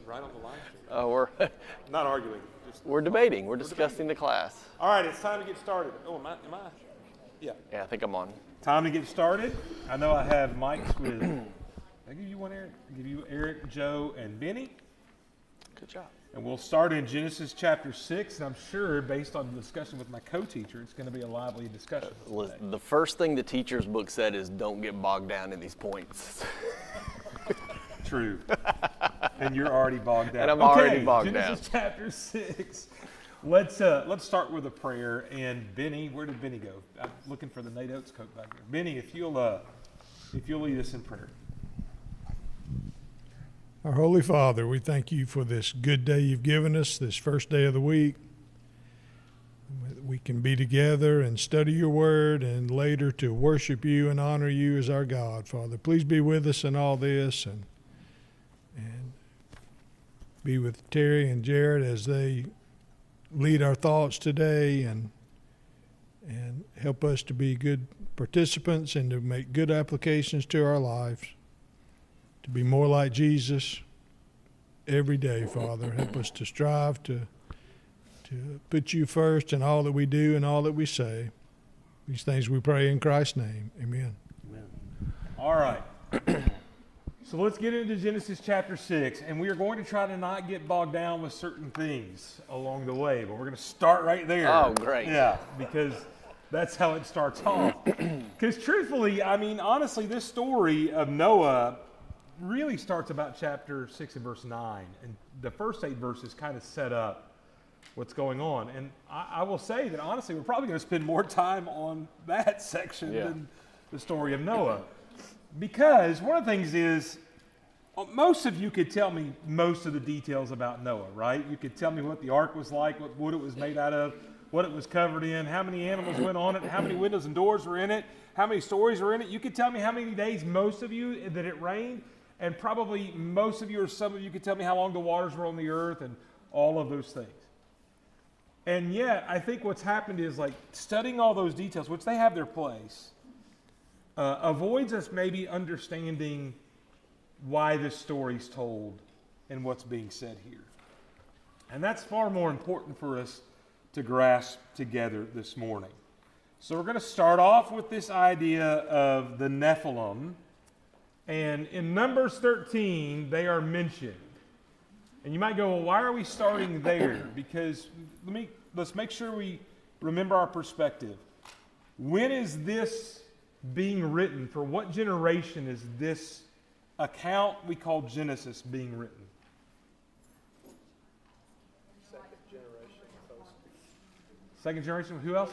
Right on the live stream. We're Not arguing. Just, we're debating. We're discussing the class. all right, it's time to get started. Oh, am I? Yeah. Yeah, I think I'm on. Time to get started. I know I have mics with. I give you one, Eric. I give you Eric, Joe, and Benny. Good job. And we'll start in Genesis chapter 6. And I'm sure, based on the discussion with my co-teacher, it's going to be a lively discussion. The first thing the teacher's book said is don't get bogged down in these points. True. And you're already bogged down. And I'm already bogged down. Genesis chapter 6. Let's start with a prayer. And Benny, where did Benny go? I'm looking for the Nate Oates coat back there. Benny, if you'll lead us in prayer. Our Holy Father, we thank you for this good day you've given us, this first day of the week. We can be together and study your word and later to worship you and honor you as our God, Father. Please be with us in all this and be with Terry and Jared as they lead our thoughts today and help us to be good participants and to make good applications to our lives. To be more like Jesus every day, Father. Help us to strive to put you first in all that we do and all that we say. These things we pray in Christ's name. Amen. Amen. All right. So let's get into Genesis chapter 6, and we are going to try to not get bogged down with certain things along the way, but we're going to start right there. Oh, great. Yeah, because that's how it starts off. Because truthfully, I mean, honestly, this story of Noah really starts about chapter 6 and verse 9. And the first 8 verses kind of set up what's going on. And I will say that, honestly, we're probably going to spend more time on that section than the story of Noah. Because one of the things is, most of you could tell me most of the details about Noah, right? You could tell me what the ark was like, what wood it was made out of, what it was covered in, how many animals went on it, how many windows and doors were in it, how many stories were in it. You could tell me how many days, most of you, that it rained. And probably most of you or some of you could tell me how long the waters were on the earth and all of those things. And yet, I think what's happened is like studying all those details, which they have their place, avoids us maybe understanding why this story's told and what's being said here. And that's far more important for us to grasp together this morning. So we're going to start off with this idea of the Nephilim. And in Numbers 13, they are mentioned. And you might go, well, why are we starting there? Because let's make sure we remember our perspective. When is this being written? For what generation is this account we call Genesis being written? Second generation. Who else?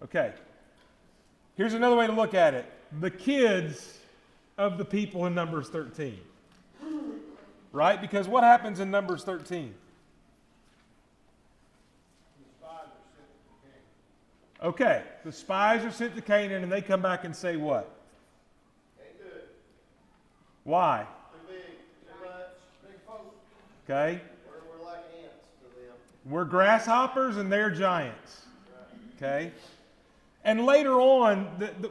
Okay. Here's another way to look at it. The kids of the people in Numbers 13. Right? Because what happens in Numbers 13? Okay. The spies are sent to Canaan and they come back and say what? Ain't good. Why? Too big, too much, big folks. Okay. We're like ants to them. We're grasshoppers and they're giants. Right. Okay. And later on,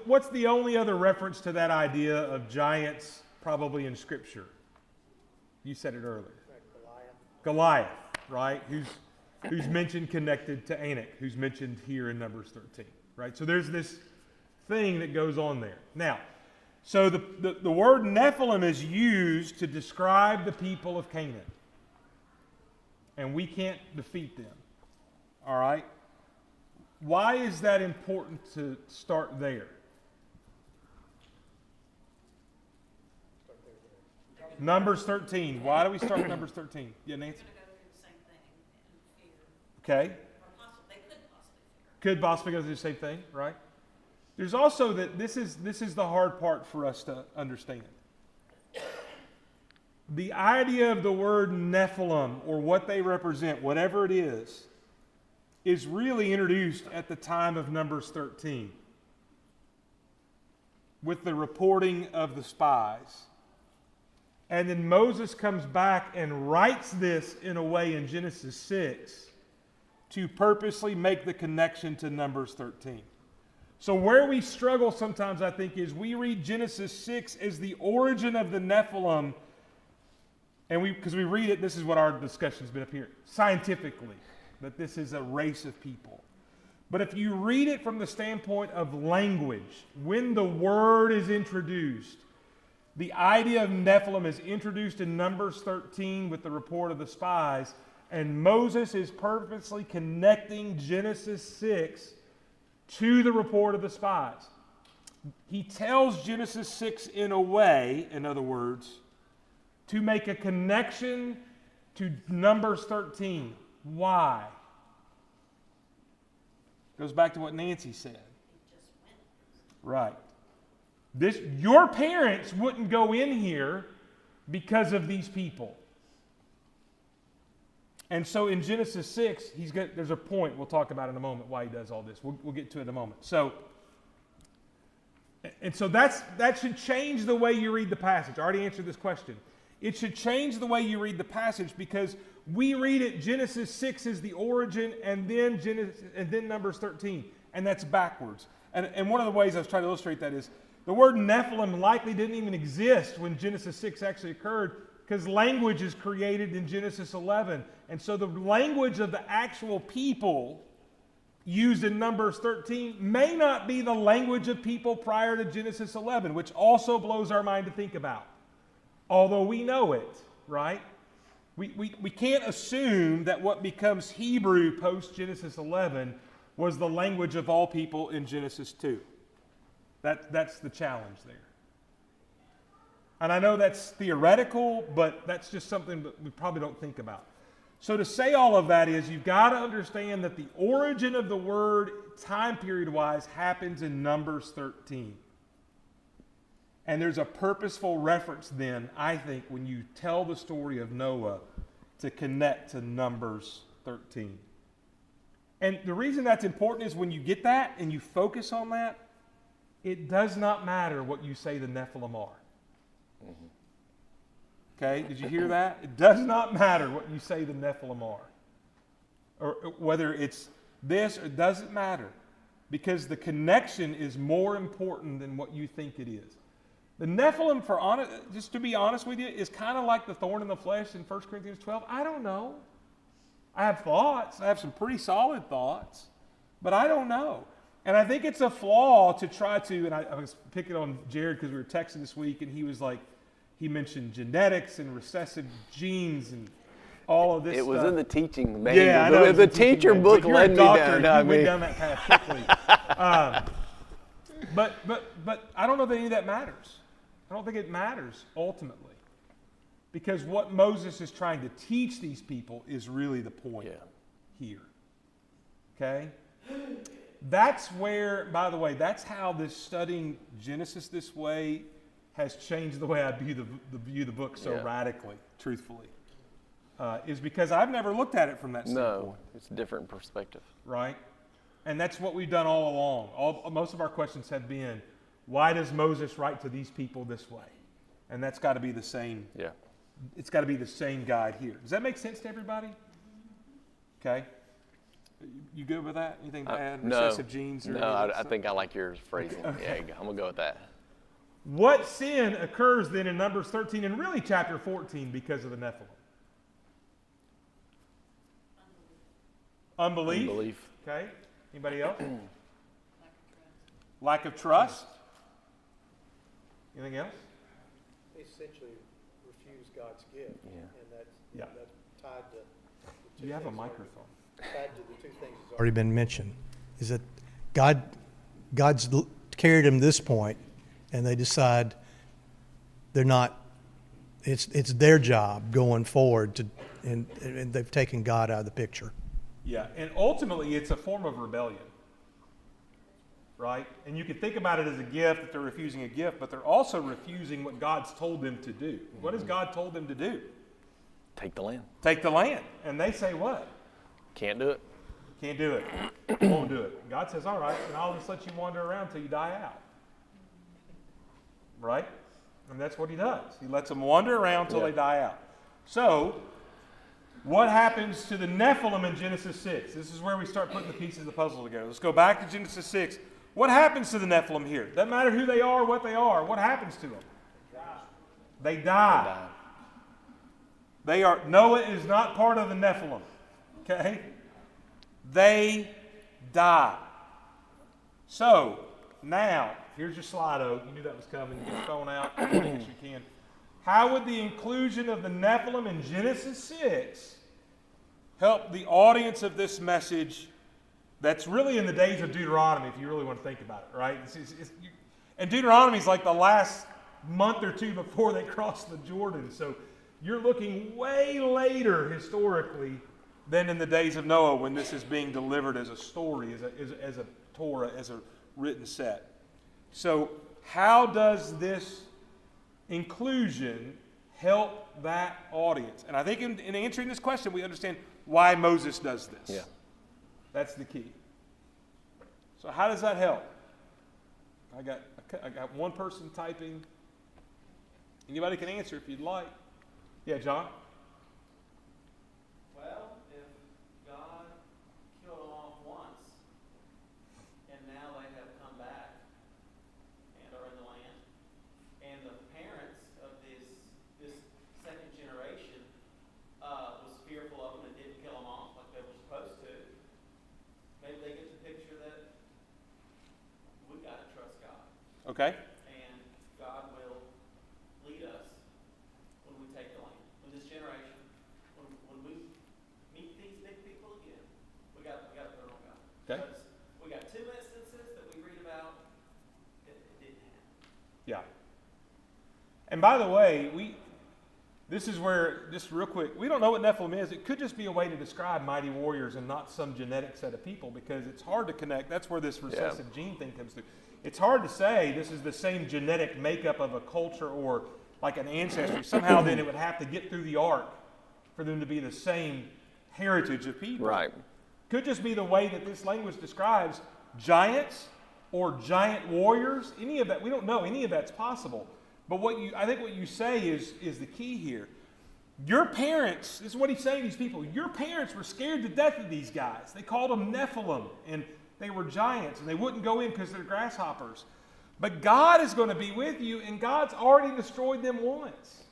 what's the only other reference to that idea of giants probably in Scripture? You said it earlier. Goliath, right? Who's mentioned connected to Anak, who's mentioned here in Numbers 13, right? So there's this thing that goes on there. Now, so the word Nephilim is used to describe the people of Canaan. And we can't defeat them, all right? Why is that important to start there? Numbers 13. Why do we start with Numbers 13? Yeah, Nancy? They're going to go through the same thing in fear. Okay. Or they could possibly fear. Could possibly go through the same thing, right? There's also that this is the hard part for us to understand. The idea of the word Nephilim, or what they represent, whatever it is really introduced at the time of Numbers 13 with the reporting of the spies. And then Moses comes back and writes this in a way in Genesis 6 to purposely make the connection to Numbers 13. So where we struggle sometimes, I think, is we read Genesis 6 as the origin of the Nephilim, and because we read it, this is what our discussion's been up here, scientifically, that this is a race of people. But if you read it from the standpoint of language, when the word is introduced, the idea of Nephilim is introduced in Numbers 13 with the report of the spies, and Moses is purposely connecting Genesis 6 to the report of the spies. He tells Genesis 6 in a way, in other words, to make a connection to Numbers 13. Why? Goes back to what Nancy said. Right. Your parents wouldn't go in here because of these people. And so in Genesis 6, there's a point we'll talk about in a moment why he does all this. We'll get to it in a moment. So that should change the way you read the passage. I already answered this question. It should change the way you read the passage because we read it, Genesis 6 is the origin, and then Numbers 13. And that's backwards. And one of the ways I was trying to illustrate that is the word Nephilim likely didn't even exist when Genesis 6 actually occurred because language is created in Genesis 11. And so the language of the actual people used in Numbers 13 may not be the language of people prior to Genesis 11, which also blows our mind to think about. Although we know it, right? We can't assume that what becomes Hebrew post-Genesis 11 was the language of all people in Genesis 2. That's the challenge there. And I know that's theoretical, but that's just something that we probably don't think about. So to say all of that is you've got to understand that the origin of the word, time period-wise, happens in Numbers 13. And there's a purposeful reference then, I think, when you tell the story of Noah to connect to Numbers 13. And the reason that's important is when you get that and you focus on that, it does not matter what you say the Nephilim are. Okay, did you hear that? It does not matter what you say the Nephilim are. Or whether it's this, or it doesn't matter. Because the connection is more important than what you think it is. The Nephilim, just to be honest with you, is kind of like the thorn in the flesh in 1 Corinthians 12. I don't know. I have thoughts. I have some pretty solid thoughts. But I don't know. And I think it's a flaw to try to, and I was picking on Jared because we were texting this week, and he was like, he mentioned genetics and recessive genes and all of this stuff. It was in the teaching manual. Yeah, I know. The teacher book led me down. You went down that path quickly. But I don't know that any of that matters. I don't think it matters ultimately. Because what Moses is trying to teach these people is really the point here. Okay? That's where, by the way, that's how this studying Genesis this way has changed the way I view the book so radically, truthfully. Is because I've never looked at it from that standpoint. No, it's a different perspective. Right? And that's what we've done all along. Most of our questions have been, why does Moses write to these people this way? And that's got to be the same. Yeah. It's got to be the same guide here. Does that make sense to everybody? Okay. You good with that? Anything to add? No. Recessive genes? No, I think I like your phrasing. Okay. Yeah, I'm going to go with that. What sin occurs then in Numbers 13 and really chapter 14 because of the Nephilim? Unbelief. Unbelief. Okay. Anybody else? Lack of trust. Anything else? They essentially refuse God's gift, and that's tied to the two Do you have a things microphone? tied to the two things that's already been mentioned. Is that God's carried them to this point, and they decide they're not. It's their job going forward and they've taken God out of the picture. Yeah, and ultimately it's a form of rebellion, right? And you can think about it as a gift, that they're refusing a gift, but they're also refusing what God's told them to do. What has God told them to do? Take the land. Take the land. And they say what? Can't do it. Can't do it. Won't do it. God says, all right, and I'll just let you wander around till you die out. Right? And that's what he does. He lets them wander around till they die out. So, what happens to the Nephilim in Genesis 6? This is where we start putting the pieces of the puzzle together. Let's go back to Genesis 6. What happens to the Nephilim here? Doesn't matter who they are, what they are. What happens to them? They die. Noah is not part of the Nephilim. Okay? They die. So, now, here's your Slido. You knew that was coming. Get your phone out. Yes, you can. How would the inclusion of the Nephilim in Genesis 6 help the audience of this message that's really in the days of Deuteronomy, if you really want to think about it, right? And Deuteronomy is like the last month or two before they crossed the Jordan. So you're looking way later historically than in the days of Noah when this is being delivered as a story, as a Torah, as a written set. So how does this inclusion help that audience? And I think in answering this question, we understand why Moses does this. Yeah. That's the key. So how does that help? I got one person typing. Anybody can answer if you'd like. Yeah, John? Well, if God killed them off once, and now they have come back and are in the land, and the parents of this second generation was fearful of them and didn't kill them off like they were supposed to, maybe they get the picture that we got to trust God. Okay. And God will lead us when we take the land. When this generation, when we meet these big people again, we got to put it on God. Okay. Because we got two instances that we read about, it didn't happen. Yeah. And by the way, this is where, just real quick, we don't know what Nephilim is. It could just be a way to describe mighty warriors and not some genetic set of people, because it's hard to connect. That's where this recessive gene thing comes through. It's hard to say this is the same genetic makeup of a culture or like an ancestry. Somehow then it would have to get through the ark for them to be the same heritage of people. Right. Could just be the way that this language describes giants or giant warriors. Any of that, we don't know. Any of that's possible. But I think what you say is the key here. Your parents, this is what he's saying to these people, your parents were scared to death of these guys. They called them Nephilim, and they were giants, and they wouldn't go in because they're grasshoppers. But God is going to be with you, and God's already destroyed them once.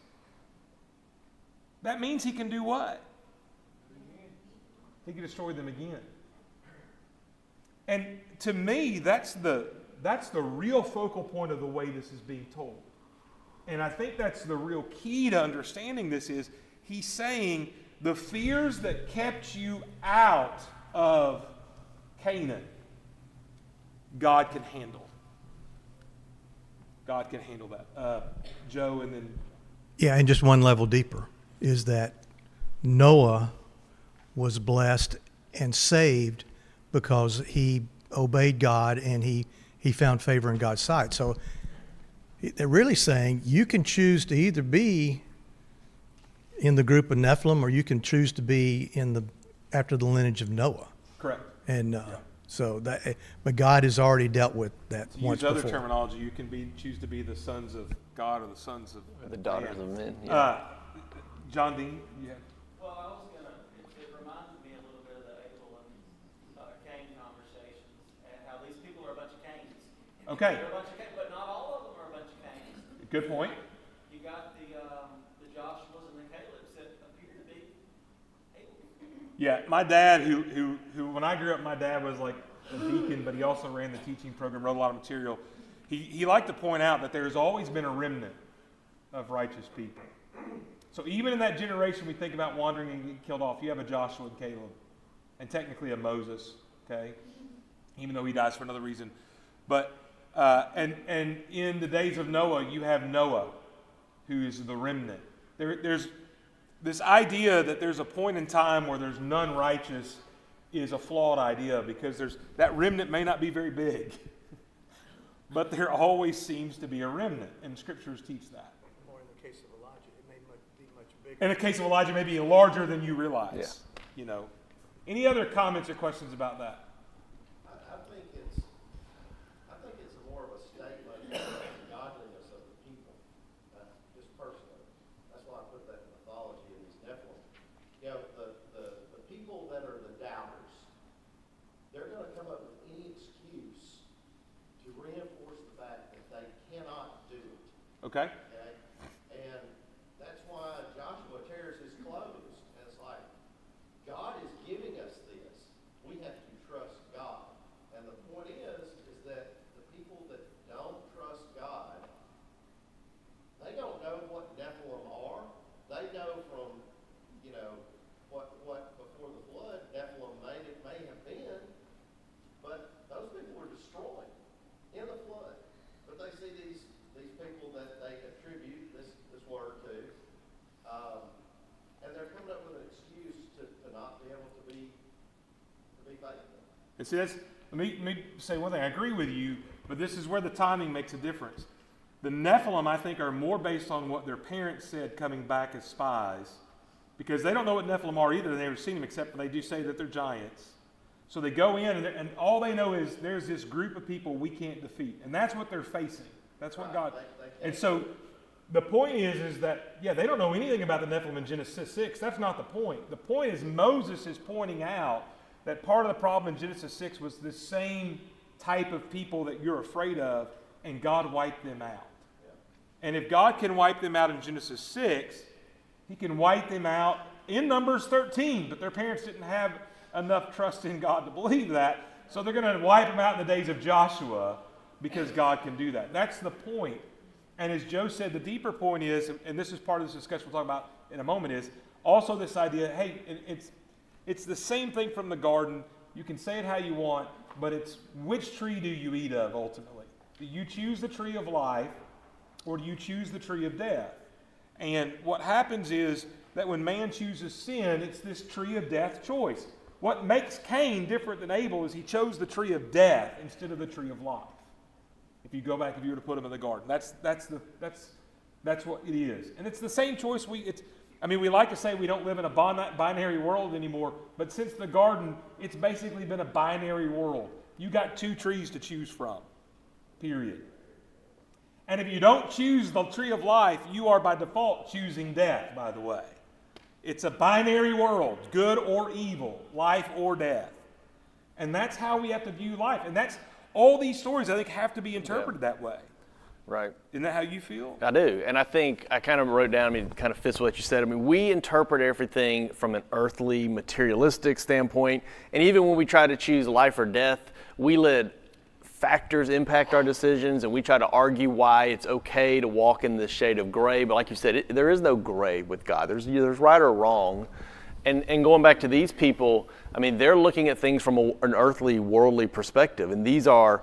That means he can do what? He can destroy them again. And to me, that's the real focal point of the way this is being told. And I think that's the real key to understanding this is he's saying the fears that kept you out of Canaan, God can handle. God can handle that. Joe, and then... Yeah, and just one level deeper is that Noah was blessed and saved because he obeyed God and he found favor in God's sight. So they're really saying you can choose to either be in the group of Nephilim or you can choose to be after the lineage of Noah. Correct. And but God has already dealt with that To once use other before. terminology, you can choose to be the sons of God or the sons of The daughters man. of men. Yeah. John Dean, you have... Well, I was going to, it reminded me a little bit of the Abel and Cain conversations, and how these people are a bunch of Cains. Okay. They're a bunch of Cains, but not all of them are a bunch of Cains. Good point. You got the Joshuas and the Calebs that appear to be Abel. Yeah, my dad, who when I grew up, my dad was like a deacon, but he also ran the teaching program, wrote a lot of material. He liked to point out that there's always been a remnant of righteous people. So even in that generation we think about wandering and getting killed off, you have a Joshua and Caleb, and technically a Moses, okay? Even though he dies for another reason. But, and in the days of Noah, you have Noah, who is the remnant. There's this idea that there's a point in time where there's none righteous is a flawed idea, because that remnant may not be very big, but there always seems to be a remnant, and scriptures teach that. Or in the case of Elijah, it may be much bigger. In the case of Elijah, maybe larger than you realize. Yeah. You know. Any other comments or questions about that? I think it's more of a statement of the godliness of the people, just personally. That's why I put that in mythology in these Nephilim. You know, the people that are the doubters, they're going to come up with any excuse Okay? Okay? And that's why Joshua tears his clothes. And it's like, God is giving us this. We have to trust God. And the point is that the people that don't trust God, they don't know what Nephilim are. They know from, what before the flood Nephilim may have been, but those people were destroyed in the flood. But they see these people that they attribute this word to, and they're coming up with an excuse to not be able to be faithful. And see, let me say one thing. I agree with you, but this is where the timing makes a difference. The Nephilim, I think, are more based on what their parents said coming back as spies, because they don't know what Nephilim are either. They've never seen them, except they do say that they're giants. So they go in, and all they know is there's this group of people we can't defeat. And that's what they're facing. That's what God... And so the point is that, yeah, they don't know anything about the Nephilim in Genesis 6. That's not the point. The point is Moses is pointing out that part of the problem in Genesis 6 was this same type of people that you're afraid of, and God wiped them out. And if God can wipe them out in Genesis 6, he can wipe them out in Numbers 13, but their parents didn't have enough trust in God to believe that, so they're going to wipe them out in the days of Joshua because God can do that. That's the point. And as Joe said, the deeper point is, and this is part of this discussion we'll talk about in a moment, is also this idea, hey, it's the same thing from the garden. You can say it how you want, but it's which tree do you eat of ultimately? Do you choose the tree of life, or do you choose the tree of death? And what happens is that when man chooses sin, it's this tree of death choice. What makes Cain different than Abel is he chose the tree of death instead of the tree of life. If you go back, if you were to put him in the garden, that's what it is. And it's the same choice we like to say we don't live in a binary world anymore, but since the garden, it's basically been a binary world. You got two trees to choose from, period. And if you don't choose the tree of life, you are by default choosing death, by the way. It's a binary world, good or evil, life or death. And that's how we have to view life. And that's all these stories, I think, have to be interpreted that way. Right. Isn't that how you feel? I do. And I think I kind of wrote down, it kind of fits what you said. We interpret everything from an earthly, materialistic standpoint. And even when we try to choose life or death, we let factors impact our decisions, and we try to argue why it's okay to walk in this shade of gray. But like you said, there is no gray with God. There's right or wrong. And going back to these people, they're looking at things from an earthly, worldly perspective. And these are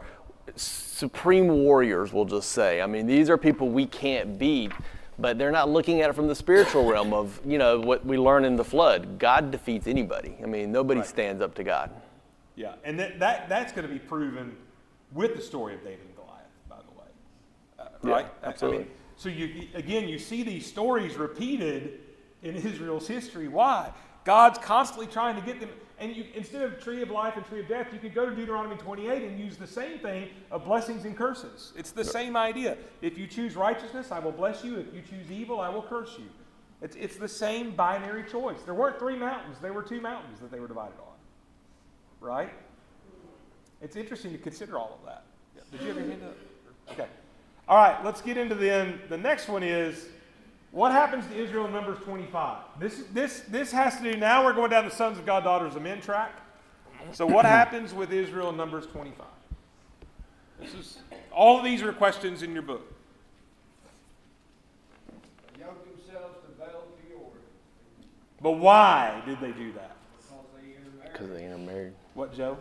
supreme warriors, we'll just say. These are people we can't beat, but they're not looking at it from the spiritual realm of, what we learn in the flood. God defeats anybody. Nobody stands up to God. Yeah, and that's going to be proven with the story of David and Goliath, by the way. Right? Absolutely. So you see these stories repeated in Israel's history. Why? God's constantly trying to get them. And instead of tree of life and tree of death, you could go to Deuteronomy 28 and use the same thing of blessings and curses. It's the same idea. If you choose righteousness, I will bless you. If you choose evil, I will curse you. It's the same binary choice. There weren't three mountains. There were two mountains that they were divided on. Right? It's interesting to consider all of that. Did you ever get into that? Okay. All right, let's get into the next one is, what happens to Israel in Numbers 25? This has to do, now we're going down the sons of God, daughters of men track. So what happens with Israel in Numbers 25? All of these are questions in your book. Yoke themselves to Baal Peor. But why did they do that? Because they intermarried. What, Joe?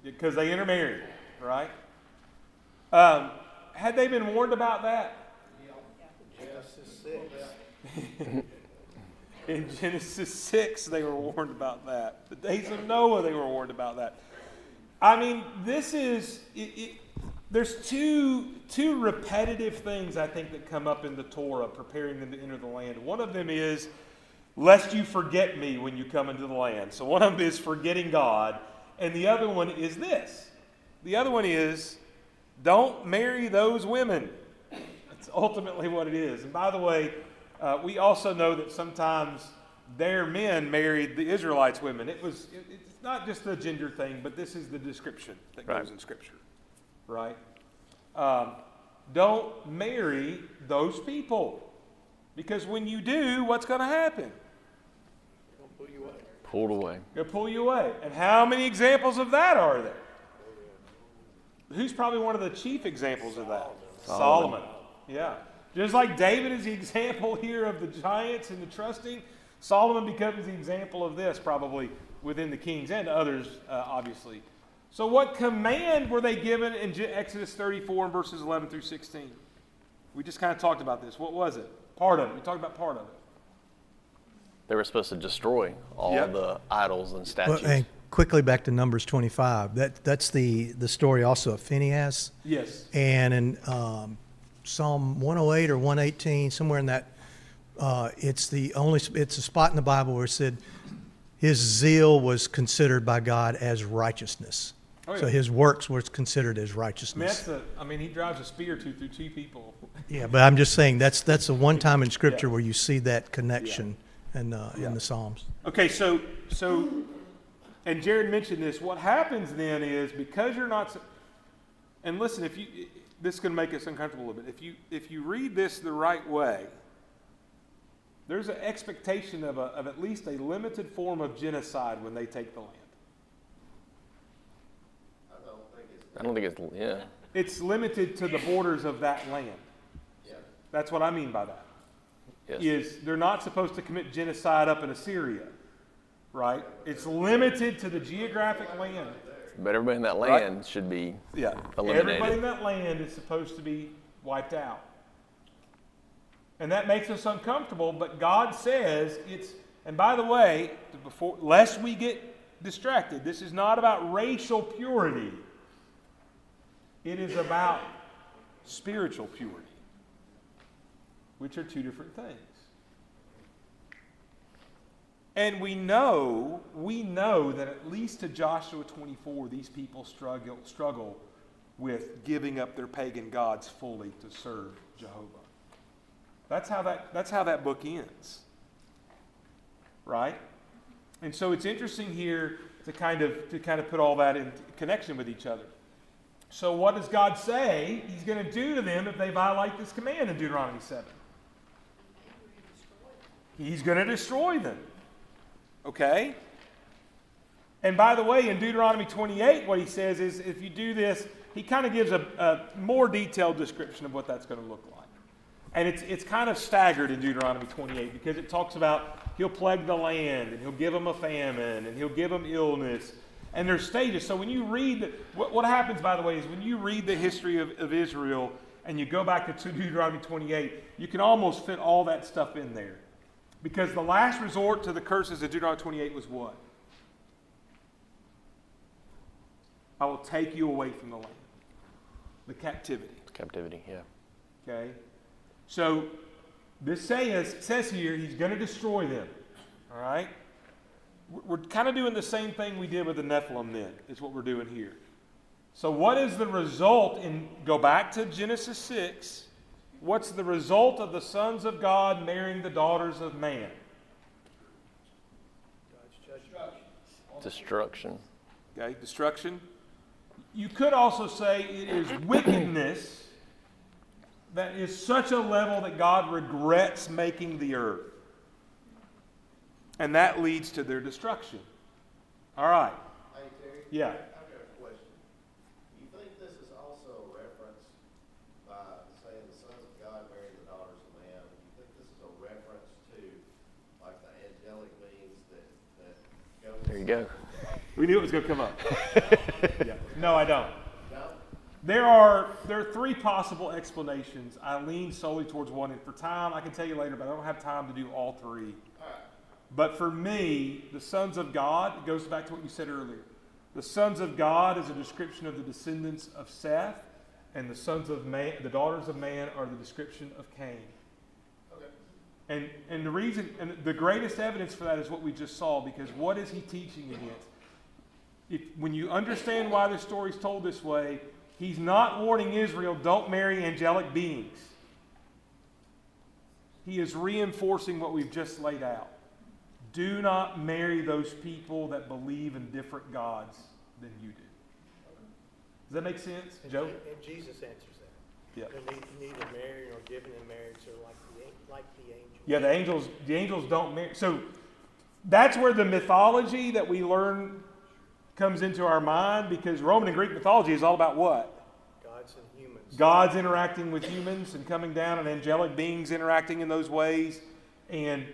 Because they intermarried, right? Had they been warned about that? Genesis 6. In Genesis 6, they were warned about that. The days of Noah, they were warned about that. This is... There's two repetitive things, I think, that come up in the Torah, preparing them to enter the land. One of them is, lest you forget me when you come into the land. So one of them is forgetting God. And the other one is this. The other one is, don't marry those women. That's ultimately what it is. And by the way, we also know that sometimes their men married the Israelites' women. It's not just a gender thing, but this is the description that goes in Scripture. Right? don't marry those people. Because when you do, what's going to happen? Pulled away. They'll pull you away. And how many examples of that are there? Who's probably one of the chief examples of that? Solomon. Yeah. Just like David is the example here of the giants and the trusting, Solomon becomes the example of this probably within the kings and others, obviously. So what command were they given in Exodus 34 and verses 11 through 16? We just kind of talked about this. What was it? Part of it. We talked about part of it. They were supposed to destroy all Yep. the idols and statues. Well, and quickly back to Numbers 25. That's the story also of Phinehas. Yes. And in Psalm 108 or 118, somewhere in that, it's a spot in the Bible where it said his zeal was considered by God as righteousness. Oh, yeah. So his works were considered as I mean, righteousness. he drives a spear through two people. Yeah, but I'm just saying that's the one time in Scripture where you see that connection in the Psalms. Okay, so, and Jared mentioned this. What happens then is because you're not, and listen, this is going to make us uncomfortable a little bit. If you read this the right way, there's an expectation of at least a limited form of genocide when they take the land. I don't think it's, yeah. It's limited to the borders of that land. Yeah. That's what I mean by that. Yes. Is they're not supposed to commit genocide up in Assyria, right? It's limited to the geographic land. But everybody in that Right. land should be Yeah. eliminated. Everybody in that land is supposed to be wiped out. And that makes us uncomfortable, but God says and by the way, lest we get distracted, this is not about racial purity. It is about spiritual purity, which are two different things. And we know that at least to Joshua 24, these people struggle with giving up their pagan gods fully to serve Jehovah. That's how that book ends, right? And so it's interesting here to kind of put all that in connection with each other. So what does God say He's going to do to them if they violate this command in Deuteronomy 7? He's going to destroy them. Okay? And by the way, in Deuteronomy 28, what he says is if you do this, he kind of gives a more detailed description of what that's going to look like. And it's kind of staggered in Deuteronomy 28 because it talks about he'll plague the land and he'll give them a famine and he'll give them illness. And there's stages. So when you read, what happens, by the way, is when you read the history of Israel and you go back to Deuteronomy 28, you can almost fit all that stuff in there. Because the last resort to the curses of Deuteronomy 28 was what? I will take you away from the land. The captivity. Captivity, yeah. Okay? So this says here he's going to destroy them. All right? We're kind of doing the same thing we did with the Nephilim then, is what we're doing here. So what is the result go back to Genesis 6. What's the result of the sons of God marrying the daughters of man? Destruction. Okay, destruction. You could also say it is wickedness that is such a level that God regrets making the earth. And that leads to their destruction. All right. Hey, Terry? Yeah. I've got a question. You think this is also a reference by saying the sons of God marrying the daughters of man? You think this is a reference to like the angelic beings that go? There you go. We knew it was going to come up. Yeah. No, I don't. No? There are three possible explanations. I lean solely towards one, and for time, I can tell you later, but I don't have time to do all three. All right. But for me, the sons of God, it goes back to what you said earlier. The sons of God is a description of the descendants of Seth, and the sons of man, the daughters of man, are the description of Cain. Okay. And the reason, and the greatest evidence for that is what we just saw, because what is he teaching against? When you understand why the story is told this way, he's not warning Israel, don't marry angelic beings. He is reinforcing what we've just laid out. Do not marry those people that believe in different gods than you do. Does that make sense, Joe? And Jesus answers that. Yeah. They're neither married nor given in marriage. They're like the angels. Yeah, the angels don't marry. So that's where the mythology that we learn comes into our mind, because Roman and Greek mythology is all about what? Gods and humans. Gods interacting with humans and coming down, and angelic beings interacting in those ways. And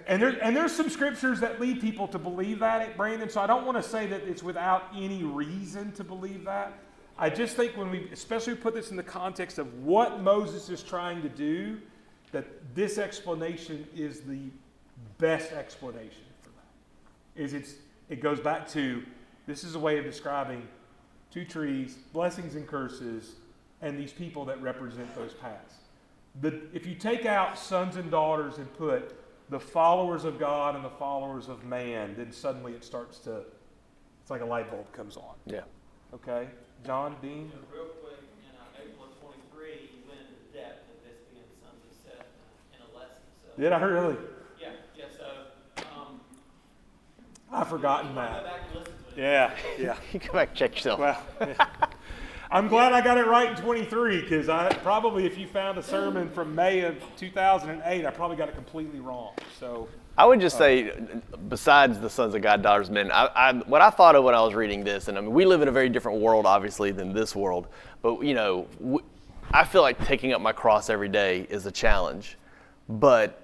there's some scriptures that lead people to believe that, Brandon. So I don't want to say that it's without any reason to believe that. I just think when we especially put this in the context of what Moses is trying to do, that this explanation is the best explanation for that. It goes back to, this is a way of describing two trees, blessings and curses, and these people that represent those paths. If you take out sons and daughters and put the followers of God and the followers of man, then suddenly it's like a light bulb comes on. Yeah. Okay? John, Dean? Real quick, in April of 23, you went into the depth of this being the sons of Seth in a lesson. So, Did I really? yeah, so, I've forgotten go that. back and listen to it. Yeah. You go back and check yourself. Well, I'm glad I got it right in 23, because if you found a sermon from May of 2008, I probably got it completely wrong. So I would just say, besides the sons of God, daughters of men, what I thought of when I was reading this, and I mean, we live in a very different world, obviously, than this world, but I feel like taking up my cross every day is a challenge. But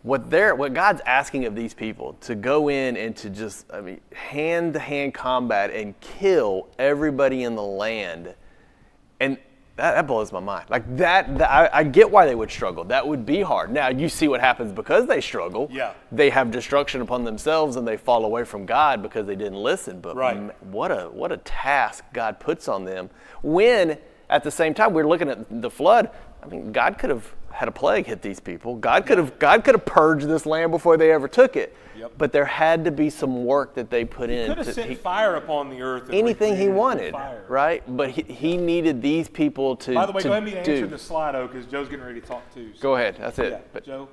what God's asking of these people, to go in and to just, hand-to-hand combat and kill everybody in the land, and that blows my mind. Like I get why they would struggle. That would be hard. Now you see what happens because they struggle. Yeah. They have destruction upon themselves and they fall away from God because they didn't listen. But right. What a task God puts on them. When at the same time we're looking at the flood. I mean, God could have had a plague hit these people. God could have purged this land before they ever took it. Yep. But there had to be some work that they put in. He could have sent fire upon the earth. And anything he recreated wanted, fire. right? But he needed these people to. By the way, to go ahead and answer do. the Slido, because Joe's getting ready to talk too. So. Go ahead. That's it. Yeah, But Joe.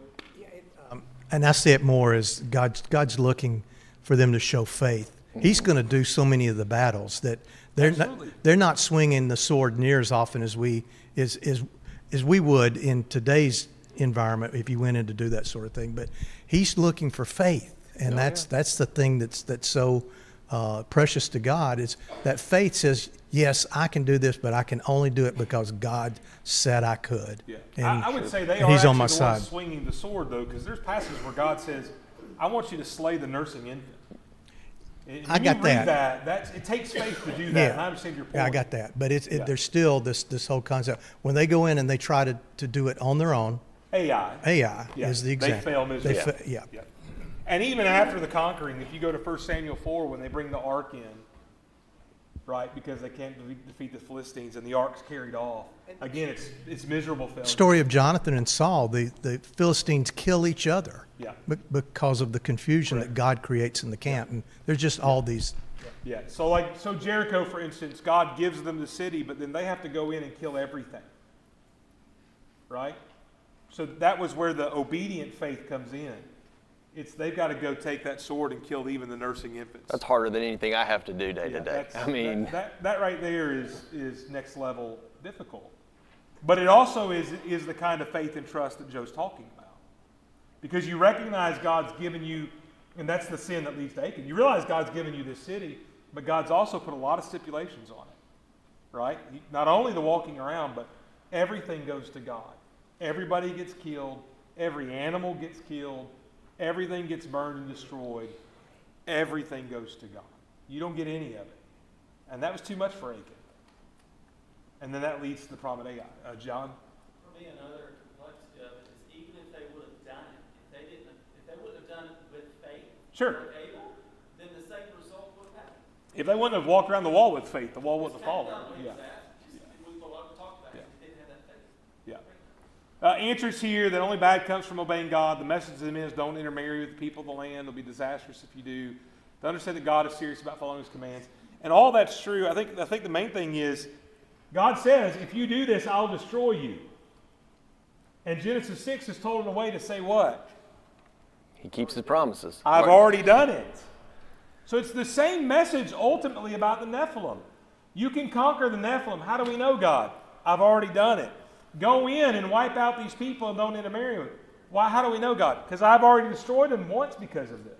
And I see it more as God's looking for them to show faith. He's going to do so many of the battles that they're not swinging the sword near as often as we would in today's environment if you went in to do that sort of thing. But he's looking for faith, and that's the thing that's so precious to God, is that faith says, yes, I can do this, but I can only do it because God said I could. Yeah. And I would say they and are he's actually on my the side. ones swinging the sword, though, because there's passages where God says, I want you to slay the nursing infant. And I when got you read that. it takes faith to do that, and I understand your point. Yeah, I got that. But there's still this whole concept. When they go in and they try to do it on their own, AI yeah. is the example. They fail miserably. Yeah. And even after the conquering, if you go to 1 Samuel 4, when they bring the ark in, right, because they can't defeat the Philistines, and the ark's carried off. Again, it's miserable failure. Story of Jonathan and Saul. The Philistines kill each other. Yeah. Because of the confusion that God creates in the camp. And there's just all these. Yeah. So Jericho, for instance, God gives them the city, but then they have to go in and kill everything. Right? So that was where the obedient faith comes in. They've got to go take that sword and kill even the nursing infants. that's harder than anything I have to do day to day. I mean, that right there is next level difficult. But it also is the kind of faith and trust that Joe's talking about. Because you recognize God's given you, and that's the sin that leads to Achan. You realize God's given you this city, but God's also put a lot of stipulations on it, right? Not only the walking around, but everything goes to God. Everybody gets killed. Every animal gets killed. Everything gets burned and destroyed. Everything goes to God. You don't get any of it. And that was too much for Achan. And then that leads to the problem of Ai. John? For me, another complexity of it is, even if they would have done it, if they wouldn't have done it with faith, Sure. or able, then the same result would have happened. If they wouldn't have walked around the wall with faith, the wall wouldn't have fallen. Yeah. We talked about it. They didn't have that faith. Yeah. Answers here that only bad comes from obeying God. The message to them is, don't intermarry with the people of the land. It'll be disastrous if you do. To understand that God is serious about following His commands. And all that's true. I think the main thing is, God says, if you do this, I'll destroy you. And Genesis 6 is told in a way to say what? he keeps his promises. I've already done it. So it's the same message ultimately about the Nephilim. You can conquer the Nephilim. How do we know, God? I've already done it. Go in and wipe out these people and don't intermarry with them. Why? How do we know, God? Because I've already destroyed them once because of this.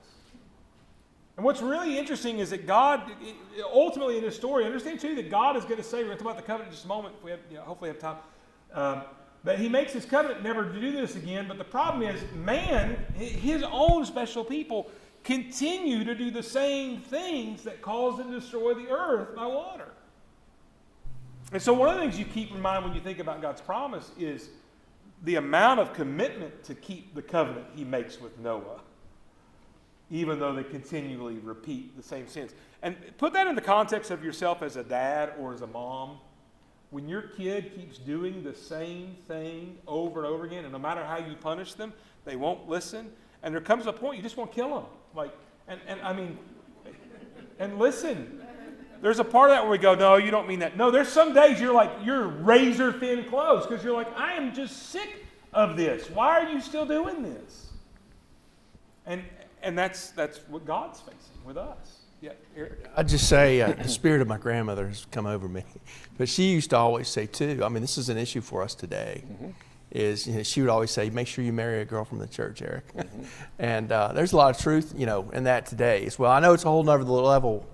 And what's really interesting is that God, ultimately in this story, understand too that God is going to say, we're going to talk about the covenant in just a moment, if we have, hopefully have time, that he makes his covenant never to do this again. But the problem is, man, his own special people, continue to do the same things that cause them to destroy the earth by water. And so one of the things you keep in mind when you think about God's promise is the amount of commitment to keep the covenant he makes with Noah, even though they continually repeat the same sins. And put that in the context of yourself as a dad or as a mom. When your kid keeps doing the same thing over and over again, and no matter how you punish them, they won't listen. And there comes a point you just want to kill them. And listen, there's a part of that where we go, no, you don't mean that. No, there's some days you're razor thin close because you're like, I am just sick of this. Why are you still doing this? And that's what God's facing with us. Yeah, Eric? I'd just say the spirit of my grandmother has come over me. But she used to always say, too, I mean, this is an issue for us today, is she would always say, make sure you marry a girl from the church, Eric. And there's a lot of truth, in that today as well. I know it's a whole nother level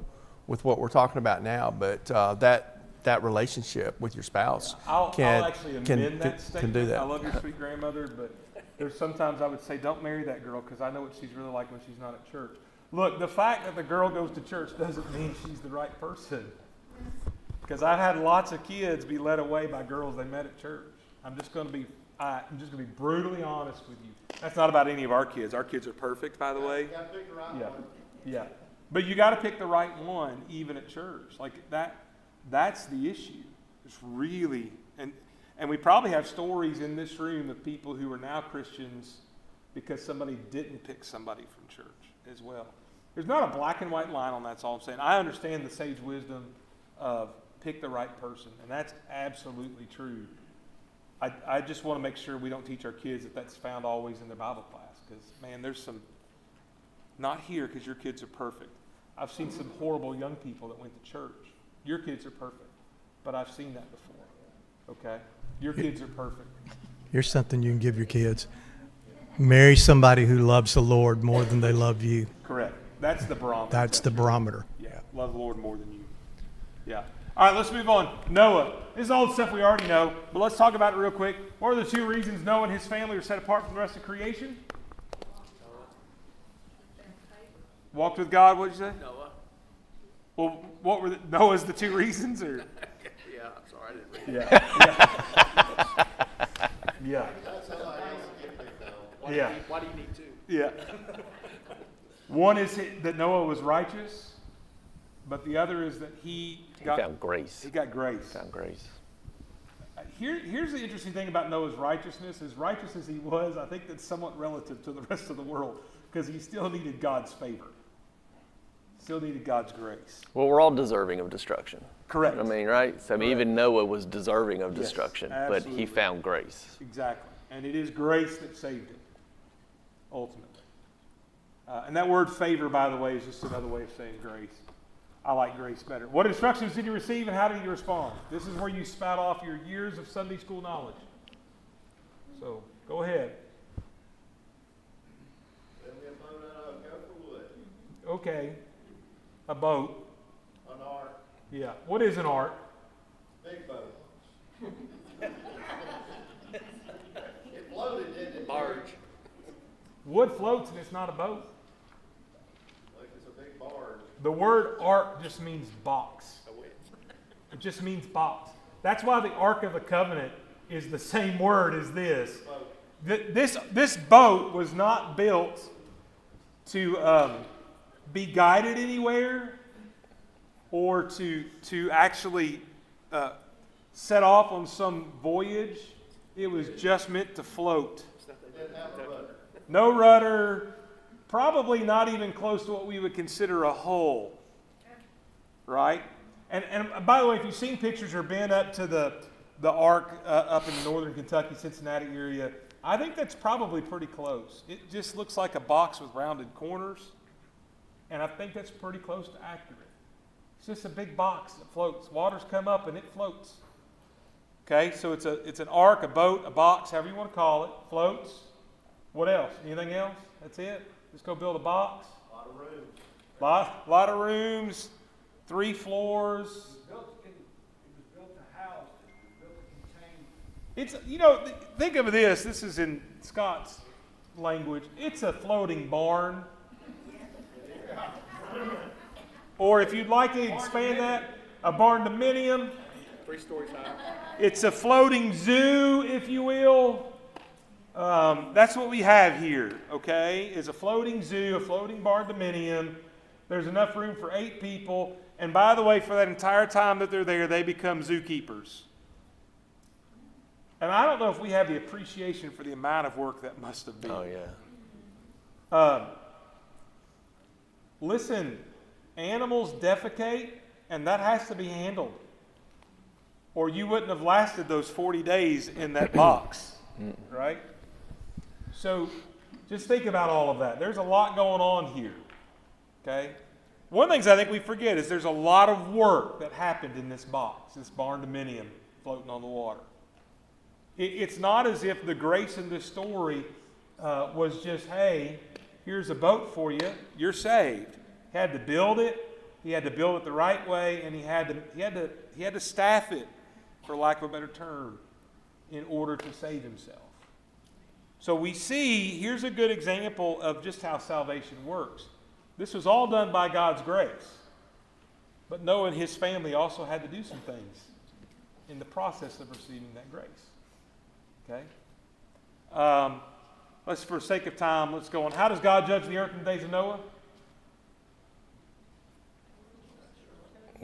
with what we're talking about now, but that relationship with your spouse I'll actually amend that statement. Can do that. I love your sweet grandmother, but there's sometimes I would say, don't marry that girl because I know what she's really like when she's not at church. Look, the fact that the girl goes to church doesn't mean she's the right person. Because I've had lots of kids be led away by girls they met at church. I'm just going to be brutally honest with you. That's not about any of our kids. Our kids are perfect, by the way. You gotta pick the right one. Yeah. But you got to pick the right one, even at church. Like that's the issue. It's really, and we probably have stories in this room of people who are now Christians because somebody didn't pick somebody from church as well. There's not a black and white line on that, that's all I'm saying. I understand the sage wisdom of pick the right person, and that's absolutely true. I just want to make sure we don't teach our kids that that's found always in their Bible class, because, man, there's some, not here because your kids are perfect. I've seen some horrible young people that went to church. Your kids are perfect, but I've seen that before, okay? Your kids are perfect. Here's something you can give your kids. Marry somebody who loves the Lord more than they love you. Correct. That's the barometer. That's the barometer. Yeah, love the Lord more than you. Yeah. All right, let's move on. Noah. This is all the stuff we already know, but let's talk about it real quick. What are the two reasons Noah and his family are set apart from the rest of creation? Walked with God, what did you say? Noah. Well, what were Noah's the two reasons? Or? Yeah, I'm sorry, I didn't read it. Yeah. That's how I get picked though. Yeah. Why do you need two? Yeah. One is that Noah was righteous, but the other is that he found grace. He got grace. Found grace. Here's the interesting thing about Noah's righteousness. As righteous as he was, I think that's somewhat relative to the rest of the world because he still needed God's favor. Still needed God's grace. Well, we're all deserving of destruction. Correct. I mean, right? So, Correct. Even Noah was deserving of Yes, destruction, but absolutely. he found grace. Exactly. And it is grace that saved him, ultimately. And that word favor, by the way, is just another way of saying grace. I like grace better. What instructions did you receive and how did you respond? This is where you spout off your years of Sunday school knowledge. So, go ahead. Then we have boat out of gopher wood, Okay. A boat. an ark, Yeah. What is an ark? big boat. It floated, didn't it? Barge. Wood floats and it's not a boat. Like it's a big barge. The word ark just means box. It just means box. That's why the Ark of the Covenant is the same word as this. This boat was not built to be guided anywhere or to actually set off on some voyage. It was just meant to float. Didn't have a rudder. No rudder, probably not even close to what we would consider a hull, right? And by the way, if you've seen pictures or been up to the Ark up in northern Kentucky, Cincinnati area, I think that's probably pretty close. It just looks like a box with rounded corners, and I think that's pretty close to accurate. It's just a big box that floats. Waters come up and it floats. Okay, so it's an ark, a boat, a box, however you want to call it. Floats. What else? Anything else? That's it? Just go build a box. A lot of rooms. Lot of rooms, 3 floors. It was built to house, it was built to contain. It's, you know, think of this. This is in Scott's language. It's a floating barn. Or if you'd like to expand that, a barn-dominium. 3 stories high. It's a floating zoo, if you will. That's what we have here, okay? Is a floating zoo, a floating barn-dominium. There's enough room for 8 people. And by the way, for that entire time that they're there, they become zookeepers. And I don't know if we have the appreciation for the amount of work that must have been. Oh, yeah. Listen, animals defecate, and that has to be handled. Or you wouldn't have lasted those 40 days in that box, right? So just think about all of that. There's a lot going on here, okay? One of the things I think we forget is there's a lot of work that happened in this box, this barn-dominium floating on the water. It's not as if the grace in this story was just, hey, here's a boat for you, you're saved. He had to build it, he had to build it the right way, and he had to staff it, for lack of a better term, in order to save himself. So we see, here's a good example of just how salvation works. This was all done by God's grace. But Noah and his family also had to do some things in the process of receiving that grace. Okay? Let's, for sake of time, let's go on. How does God judge the earth in the days of Noah?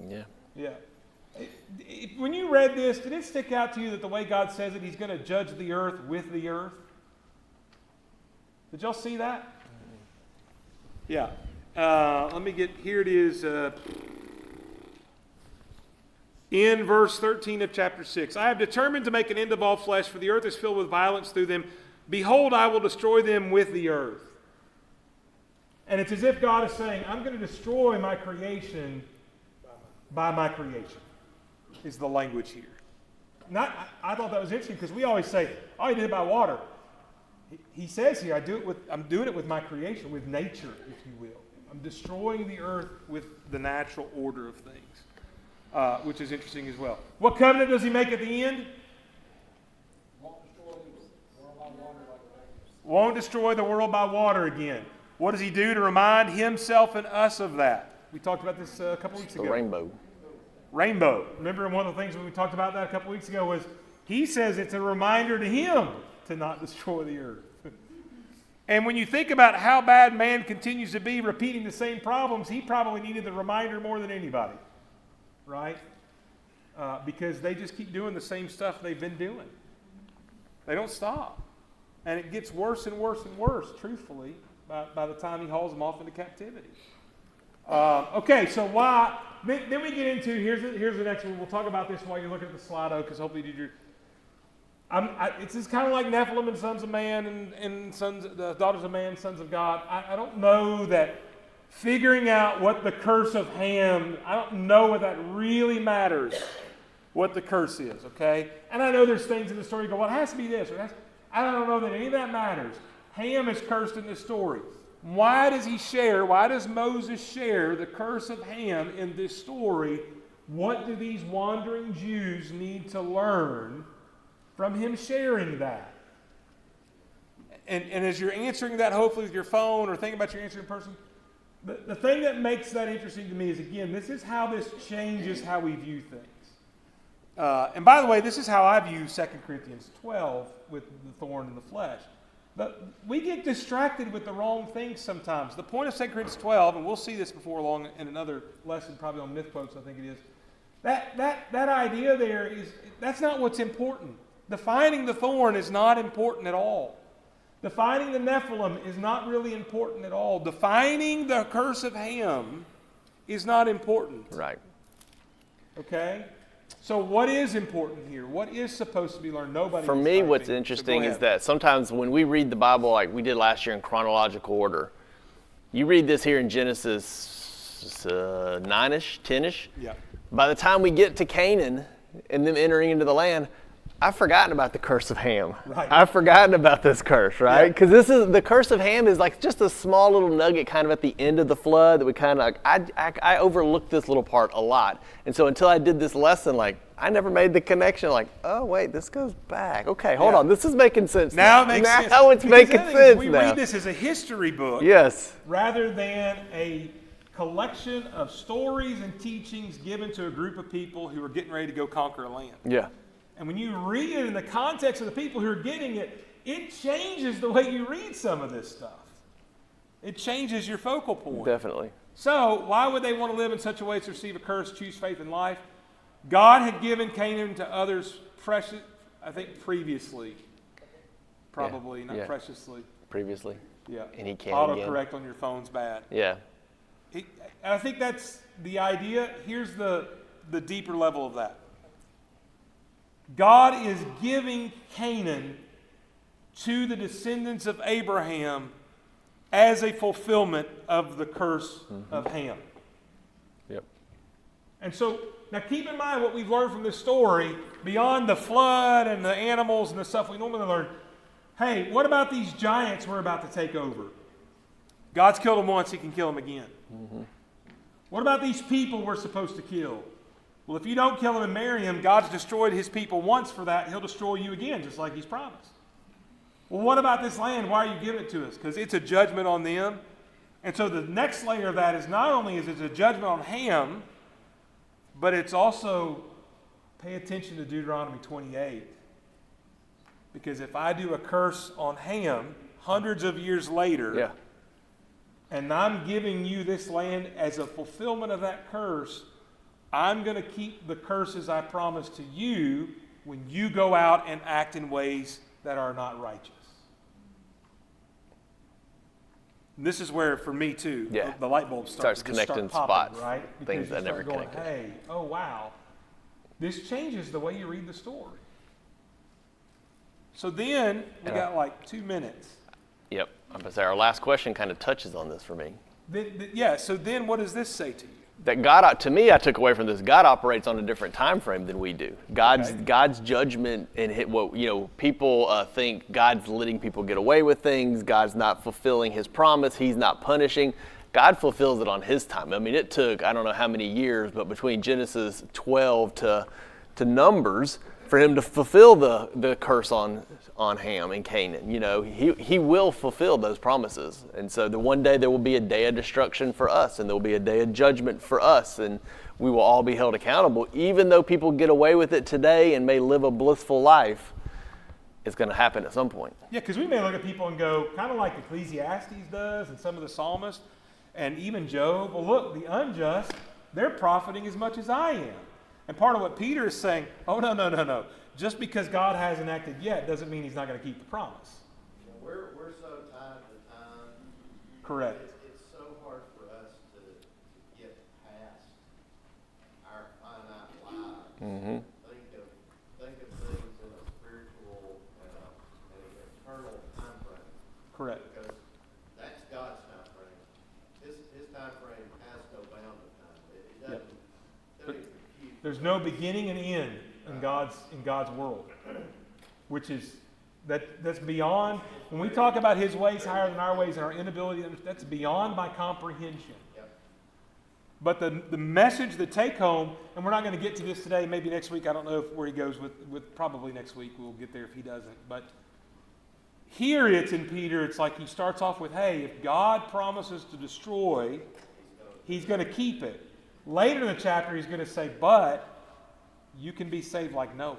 Yeah. Yeah. When you read this, did it stick out to you that the way God says it, he's going to judge the earth with the earth? Did y'all see that? Yeah. Let me get, here it is. In verse 13 of chapter 6. I have determined to make an end of all flesh, for the earth is filled with violence through them. Behold, I will destroy them with the earth. And it's as if God is saying, I'm going to destroy my creation by my creation, is the language here. I thought that was interesting because we always say, oh, he did it by water. He says here, I'm doing it with my creation, with nature, if you will. I'm destroying the earth with the natural order of things, which is interesting as well. What covenant does he make at the end? Won't destroy the world by water again. What does he do to remind himself and us of that? We talked about this a couple weeks ago. The rainbow. Rainbow. Remember one of the things when we talked about that a couple weeks ago was he says it's a reminder to him to not destroy the earth. And when you think about how bad man continues to be repeating the same problems, he probably needed the reminder more than anybody, right? Because they just keep doing the same stuff they've been doing. They don't stop. And it gets worse and worse and worse, truthfully, by the time he hauls them off into captivity. Okay, so why? Then we get into, here's the next one. We'll talk about this while you're looking at the Slido, because hopefully you did your... it's just kind of like Nephilim and sons of man and the daughters of man, sons of God. I don't know that figuring out what the curse of Ham, I don't know what that really matters, what the curse is, okay? And I know there's things in the story you go, well, it has to be this, or that's... I don't know that any of that matters. Ham is cursed in this story. Why does Moses share the curse of Ham in this story? What do these wandering Jews need to learn from him sharing that? And as you're answering that, hopefully with your phone or thinking about your answer in person, the thing that makes that interesting to me is, again, this is how this changes how we view things. And by the way, this is how I view 2 Corinthians 12 with the thorn in the flesh. But we get distracted with the wrong things sometimes. The point of 2 Corinthians 12, and we'll see this before long in another lesson, probably on myth quotes, I think it is. That idea there is, that's not what's important. Defining the thorn is not important at all. Defining the Nephilim is not really important at all. Defining the curse of Ham is not important. Right. Okay? So what is important here? What is supposed to be learned? Nobody. For me, what's interesting is that sometimes when we read the Bible like we did last year in chronological order, you read this here in Genesis 9-ish, 10-ish. Yeah. By the time we get to Canaan and them entering into the land, I've forgotten about the curse of Ham. Right. I've forgotten about this curse, right? Yeah. Because the curse of Ham is like just a small little nugget kind of at the end of the flood that we kind of, I overlooked this little part a lot. And so until I did this lesson, like, I never made the connection, like, oh, wait, this goes back. Okay, hold on, this is making sense Now it makes sense. Now it's Because making the other thing is sense we now. read this as a history book Yes, rather than a collection of stories and teachings given to a group of people who are getting ready to go conquer a land. yeah, And when you read it in the context of the people who are getting it, it changes the way you read some of this stuff. It changes your focal point. definitely. So, why would they want to live in such a way as to receive a curse, choose faith and life? God had given Canaan to others precious, I think previously. Probably, not yeah. preciously. Previously. Yeah. And he can again. Autocorrect on your phone's bad. Yeah, And I think that's the idea. Here's the deeper level of that. God is giving Canaan to the descendants of Abraham as a fulfillment of the curse of Ham. yep. And so, now keep in mind what we've learned from this story, beyond the flood and the animals and the stuff we normally learn. Hey, what about these giants we're about to take over? God's killed them once, he can kill them again. What about these people we're supposed to kill? Well, if you don't kill them and marry them, God's destroyed his people once for that. He'll destroy you again, just like he's promised. Well, what about this land? Why are you giving it to us? Because it's a judgment on them. And so the next layer of that is not only is it a judgment on Ham, but it's also, pay attention to Deuteronomy 28. Because if I do a curse on Ham hundreds of years later, Yeah, and I'm giving you this land as a fulfillment of that curse, I'm going to keep the curses I promised to you when you go out and act in ways that are not righteous. And this is where, for me too, Yeah. the light bulbs Starts just start connecting popping, spots, right? things Because that you never start going, connected. hey, oh wow, this changes the way you read the story. So then we And got like 2 minutes. yep. I'm going to say our last question kind of touches on this for me. So then what does this say to you? That God, to me, I took away from this, God operates on a different time frame than we do. God's judgment and people think God's letting people get away with things. God's not fulfilling his promise. He's not punishing. God fulfills it on his time. I mean, it took, I don't know how many years, but between Genesis 12 to Numbers for him to fulfill the curse on Ham and Canaan. You know, he will fulfill those promises. And so the one day there will be a day of destruction for us, and there will be a day of judgment for us, and we will all be held accountable. Even though people get away with it today and may live a blissful life, it's going to happen at some point. Yeah, because we may look at people and go, kind of like Ecclesiastes does and some of the psalmists, and even Job, well, look, the unjust, they're profiting as much as I am. And part of what Peter is saying, oh, no. Just because God hasn't acted yet doesn't mean he's not going to keep the promise. We're so tied to time. Correct. It's so hard for us to get past our finite lives. Mm-hmm. Think of things in a spiritual and an eternal time frame. Correct. Because that's God's time frame. His time frame has no bound of time. It doesn't even compute. There's no beginning and end in God's world, which is that's beyond. When we talk about his ways higher than our ways and our inability, that's beyond my comprehension. Yep. But the message, the take home, and we're not going to get to this today, maybe next week, I don't know where he goes with probably next week, we'll get there if he doesn't. But here it's in Peter, it's like he starts off with, hey, if God promises to destroy, he's going to keep it. Later in the chapter, he's going to say, but you can be saved like Noah.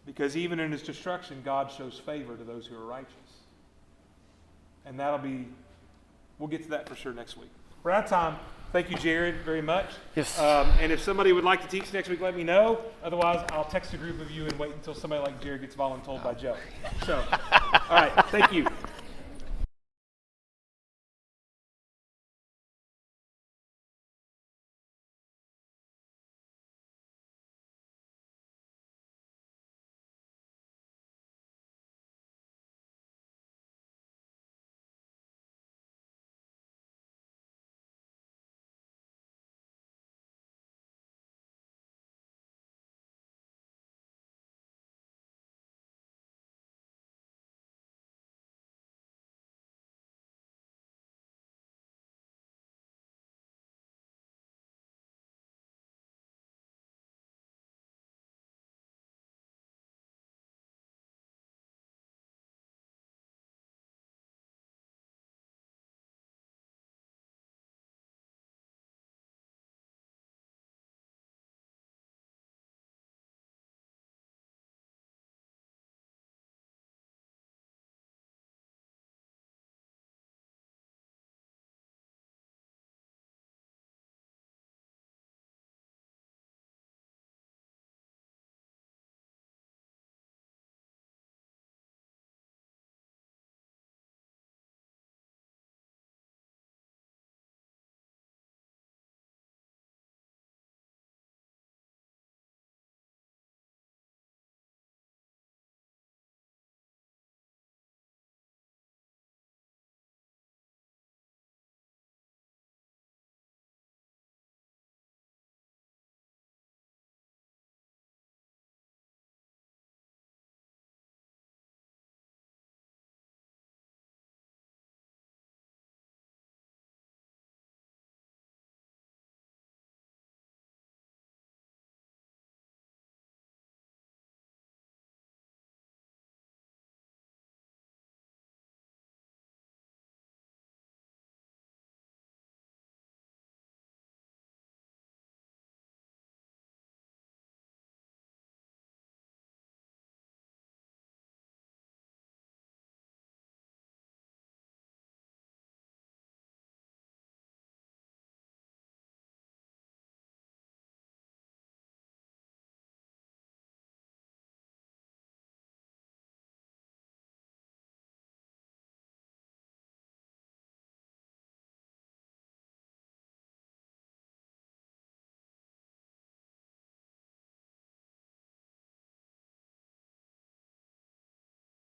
Because even in his destruction, God shows favor to those who are righteous. And we'll get to that for sure next week. We're out of time. Thank you, Jared, very much. Yes. And if somebody would like to teach next week, let me know. Otherwise, I'll text a group of you and wait until somebody like Jared gets voluntold by Joe. So, all right, thank you.